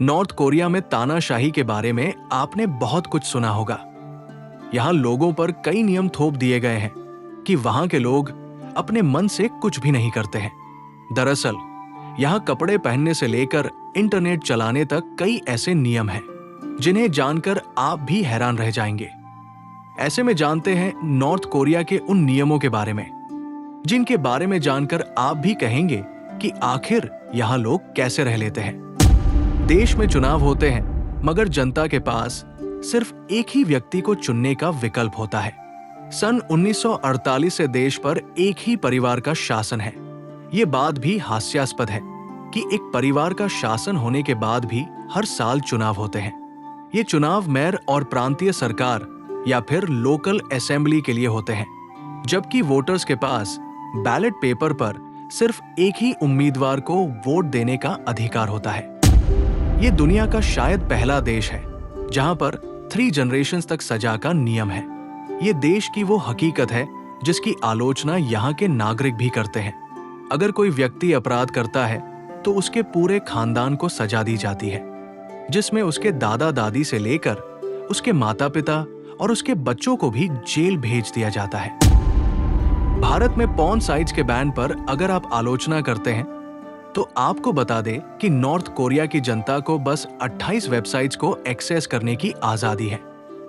North Korea में तानाशाही के बारे में आपने बहुत कुछ सुना होगा। यहाँ लोगों पर कई नियम थोप दिए गए हैं कि वहां के लोग अपने मन से कुछ भी नहीं करते हैं। दरअसल यहाँ कपड़े पहनने से लेकर इंटरनेट चलाने तक कई ऐसे नियम हैं जिन्हें जानकर आप भी हैरान रह जाएंगे। ऐसे में जानते हैं नॉर्थ कोरिया के उन नियमों के बारे में जिनके बारे में जानकर आप भी कहेंगे कि आखिर यहाँ लोग कैसे रह लेते हैं। देश में चुनाव होते हैं मगर जनता के पास सिर्फ एक ही व्यक्ति को चुनने का विकल्प होता है। सन 1948 से देश पर एक ही परिवार का शासन है। ये बात भी हास्यास्पद है कि एक परिवार का शासन होने के बाद भी हर साल चुनाव होते हैं। ये चुनाव मेयर और प्रांतीय सरकार या फिर लोकल असेंबली के लिए होते हैं, जबकि वोटर्स के पास बैलेट पेपर पर सिर्फ एक ही उम्मीदवार को वोट देने का अधिकार होता है। ये दुनिया का शायद पहला देश है जहां पर 3 जनरेशंस तक सजा का नियम है। ये देश की वो हकीकत है जिसकी आलोचना यहाँ के नागरिक भी करते हैं। अगर कोई व्यक्ति अपराध करता है तो उसके पूरे खानदान को सजा दी जाती है, जिसमें उसके दादा दादी से लेकर उसके माता पिता और उसके बच्चों को भी जेल भेज दिया जाता है। भारत में पॉर्न साइट्स के बैन पर अगर आप आलोचना करते हैं तो आपको बता दें कि नॉर्थ कोरिया की जनता को बस 28 वेबसाइट्स को एक्सेस करने की आजादी है।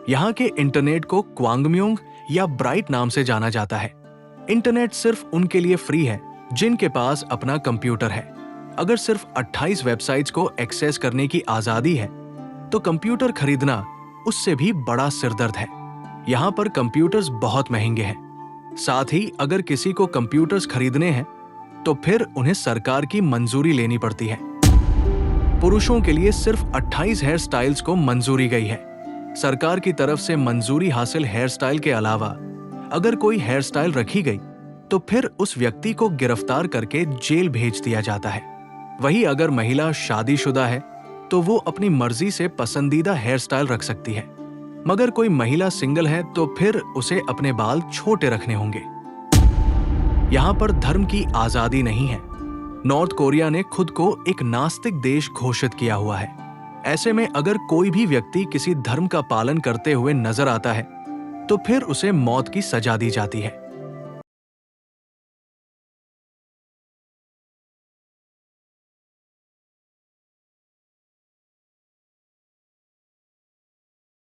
यहाँ के इंटरनेट को क्वांगम्योंग या ब्राइट नाम से जाना जाता है। इंटरनेट सिर्फ उनके लिए फ्री है जिनके पास अपना कंप्यूटर है। अगर सिर्फ 28 वेबसाइट्स को एक्सेस करने की आजादी है तो कंप्यूटर खरीदना उससे भी बड़ा सिरदर्द है। यहाँ पर कंप्यूटर्स बहुत महंगे हैं। साथ ही अगर किसी को कंप्यूटर्स खरीदने हैं तो फिर उन्हें सरकार की मंजूरी लेनी पड़ती है। पुरुषों के लिए सिर्फ 28 हेयर स्टाइल्स को मंजूरी गई है। सरकार की तरफ से मंजूरी हासिल हेयर स्टाइल के अलावा अगर कोई हेयर स्टाइल रखी गई तो फिर उस व्यक्ति को गिरफ्तार करके जेल भेज दिया जाता है। वहीं अगर महिला शादीशुदा है तो वो अपनी मर्जी से पसंदीदा हेयर स्टाइल रख सकती है, मगर कोई महिला सिंगल है तो फिर उसे अपने बाल छोटे रखने होंगे। यहाँ पर धर्म की आजादी नहीं है। नॉर्थ कोरिया ने खुद को एक नास्तिक देश घोषित किया हुआ है। ऐसे में अगर कोई भी व्यक्ति किसी धर्म का पालन करते हुए नजर आता है तो फिर उसे मौत की सजा दी जाती है।